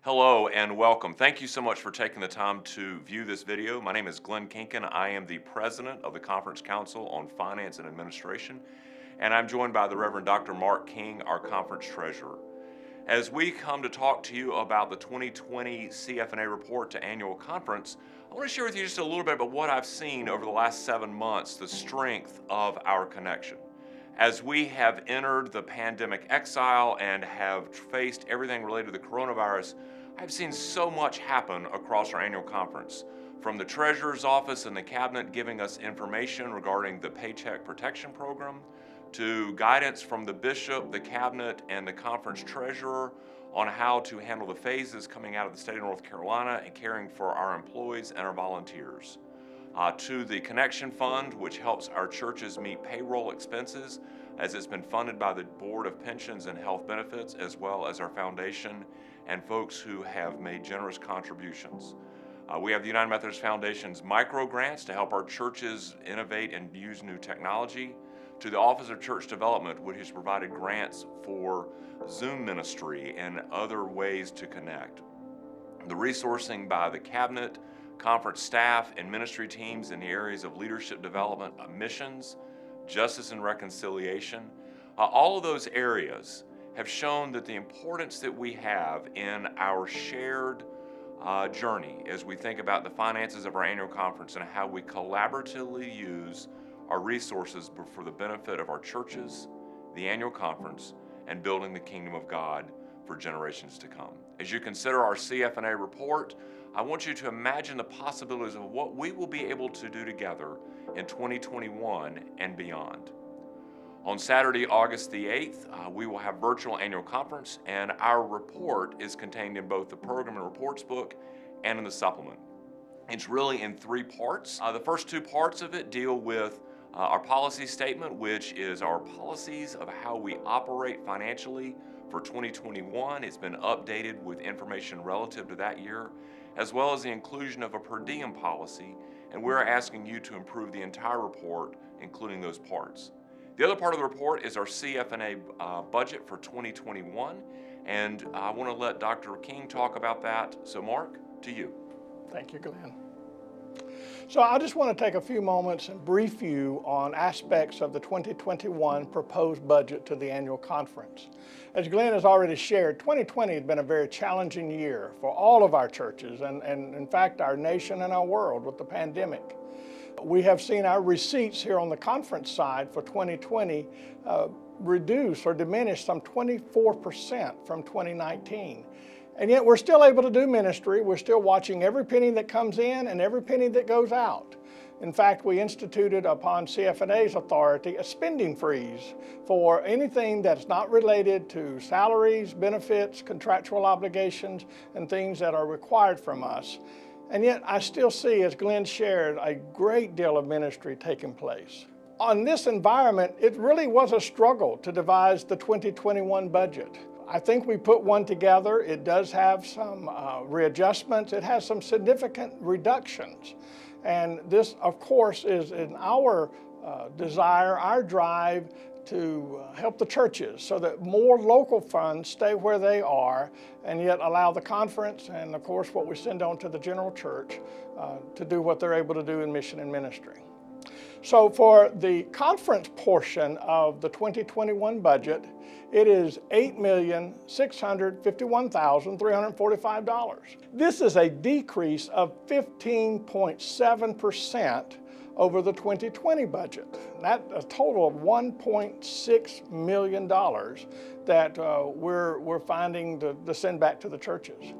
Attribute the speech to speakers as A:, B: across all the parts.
A: Hello and welcome. Thank you so much for taking the time to view this video. My name is Glenn Kinken. I am the president of the Conference Council on Finance and Administration, and I'm joined by the Reverend Dr. Mark King, our conference treasurer. As we come to talk to you about the 2020 CFNA report to annual conference, I want to share with you just a little bit about what I've seen over the last 7 months, the strength of our connection. As we have entered the pandemic exile and have faced everything related to the coronavirus, I've seen so much happen across our annual conference. From the Treasurer's Office and the Cabinet giving us information regarding the Paycheck Protection Program, to guidance from the Bishop, the Cabinet, and the Conference Treasurer on how to handle the phases coming out of the state of North Carolina and caring for our employees and our volunteers. To the Connection Fund, which helps our churches meet payroll expenses, as it's been funded by the Board of Pensions and Health Benefits, as well as our foundation and folks who have made generous contributions. We have the United Methodist Foundation's micro grants to help our churches innovate and use new technology, to the Office of Church Development, which has provided grants for Zoom ministry and other ways to connect. The resourcing by the Cabinet, conference staff, and ministry teams in the areas of leadership development, missions, justice and reconciliation. All of those areas have shown that the importance that we have in our shared journey as we think about the finances of our annual conference and how we collaboratively use our resources for the benefit of our churches, the annual conference, and building the kingdom of God for generations to come. As you consider our CFNA report, I want you to imagine the possibilities of what we will be able to do together in 2021 and beyond. On Saturday, August the 8th, we will have virtual annual conference, and our report is contained in both the program and reports book and in the supplement. It's really in 3 parts. The first 2 parts of it deal with our policy statement, which is our policies of how we operate financially for 2021. It's been updated with information relative to that year, as well as the inclusion of a per diem policy, and we're asking you to improve the entire report, including those parts. The other part of the report is our CFNA budget for 2021, and I want to let Dr. King talk about that. So Mark, to you.
B: Thank you, Glenn. So I just want to take a few moments and brief you on aspects of the 2021 proposed budget to the annual conference. As Glenn has already shared, 2020 has been a very challenging year for all of our churches and in fact our nation and our world with the pandemic. We have seen our receipts here on the conference side for 2020 reduce or diminish some 24% from 2019. And yet we're still able to do ministry. We're still watching every penny that comes in and every penny that goes out. In fact, we instituted upon CFNA's authority a spending freeze for anything that's not related to salaries, benefits, contractual obligations, and things that are required from us. And yet I still see, as Glenn shared, a great deal of ministry taking place. On this environment, it really was a struggle to devise the 2021 budget. I think we put one together. It does have some readjustments. It has some significant reductions. And this, of course, is in our desire, our drive to help the churches so that more local funds stay where they are and yet allow the conference and, of course, what we send on to the general church to do what they're able to do in mission and ministry. So for the conference portion of the 2021 budget, it is $8,651,345. This is a decrease of 15.7% over the 2020 budget. That's a total of $1.6 million that we're finding to send back to the churches.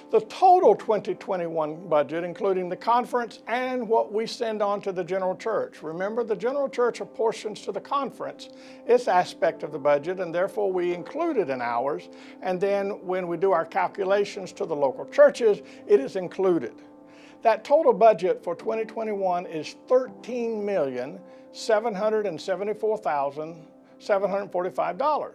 B: The total 2021 budget, including the conference and what we send on to the general church. Remember, the general church apportions to the conference its aspect of the budget, and therefore we include it in ours. And then when we do our calculations to the local churches, it is included. That total budget for 2021 is $13,774,745.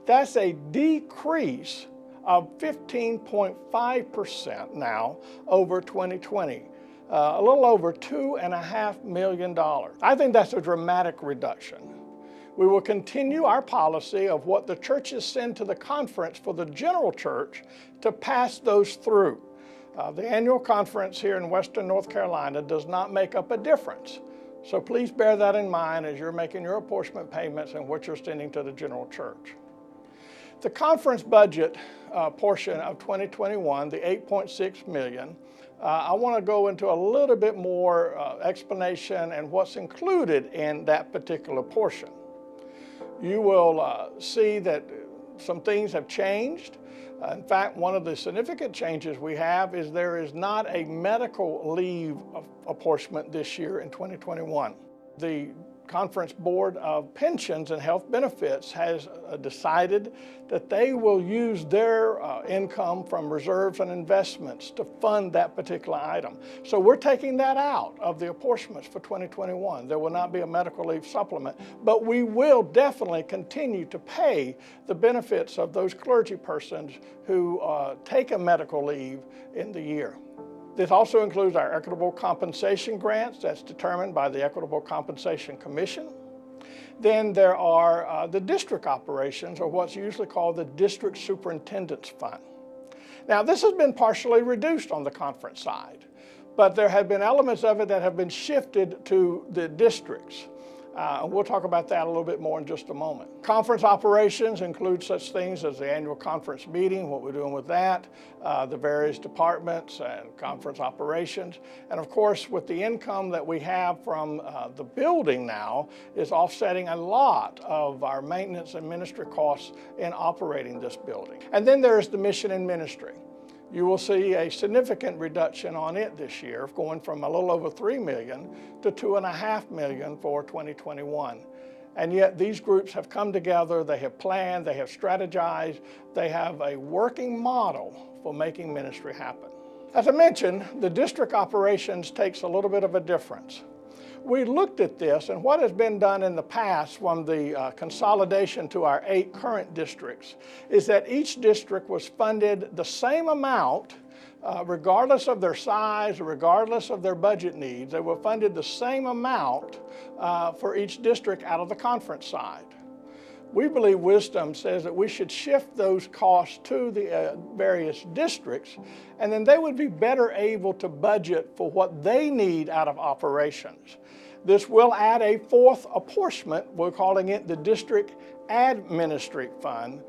B: That's a decrease of 15.5% now over 2020, a little over $2.5 million. I think that's a dramatic reduction. We will continue our policy of what the churches send to the conference for the general church to pass those through. The annual conference here in Western North Carolina does not make up a difference. So please bear that in mind as you're making your apportionment payments and what you're sending to the general church. The conference budget portion of 2021, the $8.6 million, I want to go into a little bit more explanation and what's included in that particular portion. You will see that some things have changed. In fact, one of the significant changes we have is there is not a medical leave apportionment this year in 2021. The Conference Board of Pensions and Health Benefits has decided that they will use their income from reserves and investments to fund that particular item. So we're taking that out of the apportionments for 2021. There will not be a medical leave supplement, but we will definitely continue to pay the benefits of those clergy persons who take a medical leave in the year. This also includes our equitable compensation grants that's determined by the Equitable Compensation Commission. Then there are the district operations, or what's usually called the District Superintendent's Fund. Now, this has been partially reduced on the conference side, but there have been elements of it that have been shifted to the districts. We'll talk about that a little bit more in just a moment. Conference operations include such things as the annual conference meeting, what we're doing with that, the various departments and conference operations. And of course, with the income that we have from the building now is offsetting a lot of our maintenance and ministry costs in operating this building. And then there's the mission and ministry. You will see a significant reduction on it this year, going from a little over $3 million to $2.5 million for 2021. And yet these groups have come together, they have planned, they have strategized, they have a working model for making ministry happen. As I mentioned, the district operations takes a little bit of a difference. We looked at this, and what has been done in the past from the consolidation to our 8 current districts is that each district was funded the same amount, regardless of their size, regardless of their budget needs. They were funded the same amount for each district out of the conference side. We believe wisdom says that we should shift those costs to the various districts, and then they would be better able to budget for what they need out of operations. This will add a 4th apportionment. We're calling it the District Administrative Fund.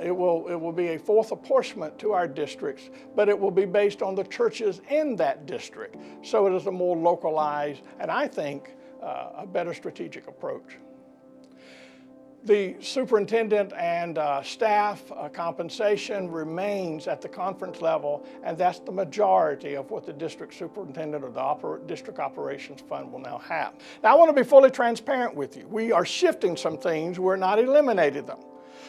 B: It will be a 4th apportionment to our districts, but it will be based on the churches in that district. So it is a more localized, and I think, a better strategic approach. The superintendent and staff compensation remains at the conference level, and that's the majority of what the district superintendent or the district operations fund will now have. Now, I want to be fully transparent with you. We are shifting some things. We're not eliminating them.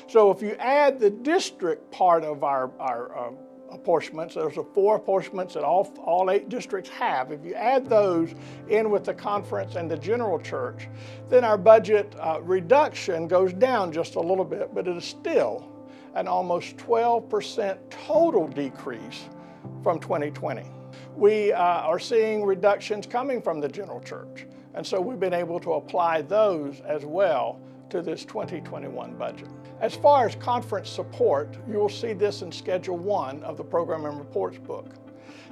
B: So if you add the district part of our apportionments, there's 4 apportionments that all 8 districts have. If you add those in with the conference and the general church, then our budget reduction goes down just a little bit, but it is still an almost 12% total decrease from 2020. We are seeing reductions coming from the general church, and so we've been able to apply those as well to this 2021 budget. As far as conference support, you will see this in Schedule 1 of the Program and Reports book.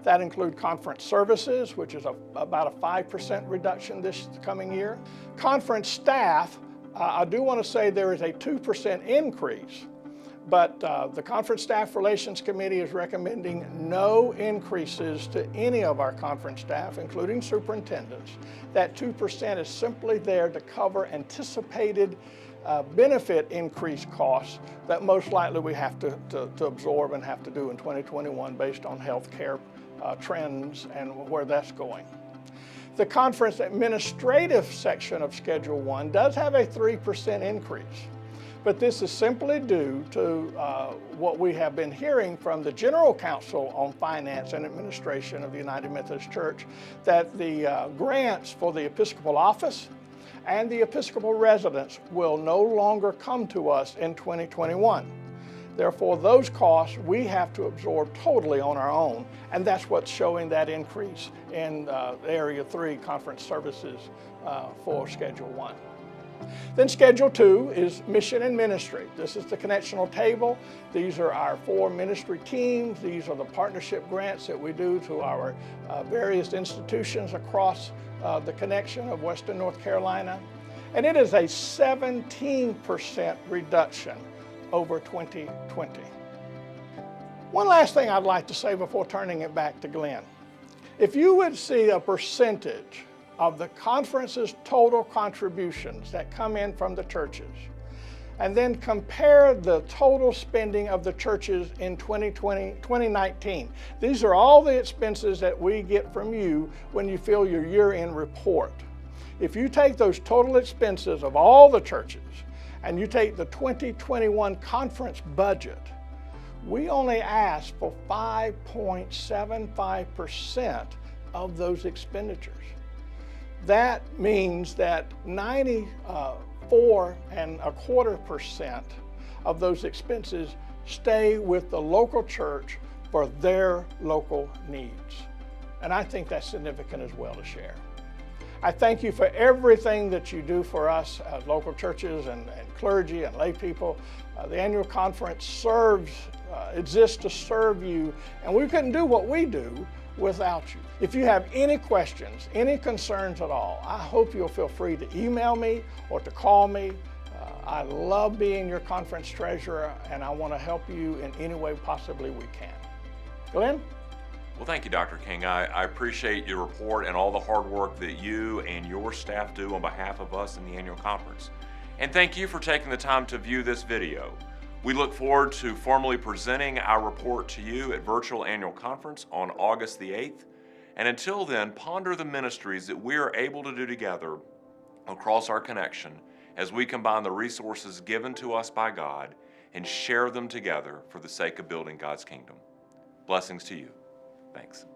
B: That includes conference services, which is about a 5% reduction this coming year. Conference staff, I do want to say there is a 2% increase, but the Conference Staff Relations Committee is recommending no increases to any of our conference staff, including superintendents. That 2% is simply there to cover anticipated benefit increase costs that most likely we have to absorb and have to do in 2021 based on healthcare trends and where that's going. The conference administrative section of Schedule 1 does have a 3% increase, but this is simply due to what we have been hearing from the General Counsel on Finance and Administration of the United Methodist Church, that the grants for the Episcopal Office and the Episcopal residence will no longer come to us in 2021. Therefore, those costs we have to absorb totally on our own, and that's what's showing that increase in Area 3 conference services for Schedule 1. Then Schedule 2 is Mission and Ministry. This is the connectional table. These are our 4 ministry teams. These are the partnership grants that we do to our various institutions across the connection of Western North Carolina. And it is a 17% reduction over 2020. One last thing I'd like to say before turning it back to Glenn. If you would see a percentage of the conference's total contributions that come in from the churches, and then compare the total spending of the churches in 2019. These are all the expenses that we get from you when you fill your year-end report. If you take those total expenses of all the churches and you take the 2021 conference budget, we only ask for 5.75% of those expenditures. That means that 94.25% of those expenses stay with the local church for their local needs. And I think that's significant as well to share. I thank you for everything that you do for us as local churches and clergy and lay people. The annual conference exists to serve you, and we couldn't do what we do without you. If you have any questions, any concerns at all, I hope you'll feel free to email me or to call me. I love being your conference treasurer, and I want to help you in any way possibly we can. Glenn?
A: Well, thank you, Dr. King. I appreciate your report and all the hard work that you and your staff do on behalf of us in the annual conference. And thank you for taking the time to view this video. We look forward to formally presenting our report to you at Virtual Annual Conference on August the 8th. And until then, ponder the ministries that we are able to do together across our connection as we combine the resources given to us by God and share them together for the sake of building God's kingdom. Blessings to you. Thanks.